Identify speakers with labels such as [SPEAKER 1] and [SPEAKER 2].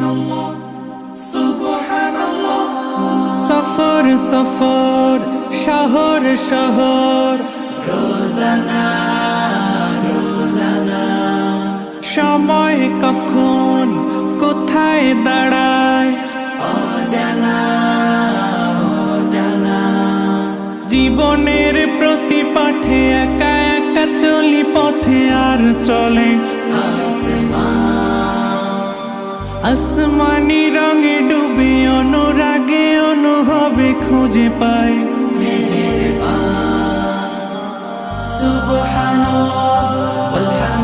[SPEAKER 1] সুবহানাল্লাহ সুবহানাল্লাহ।
[SPEAKER 2] সফর সফর শহর শহর
[SPEAKER 1] রোজানা রোজানা
[SPEAKER 2] সময় কখন কোথায় দাঁড়ায়
[SPEAKER 1] অজানা অজানা।
[SPEAKER 2] জীবনের প্রতি পাঠে একা একা চলি পথে আর চলে আসমানি রঙে ডুবে অনুরাগে অনুভবে খুঁজে পাই
[SPEAKER 1] সুবহানাল্লাহ ওয়ালহামদুলিল্লাহ।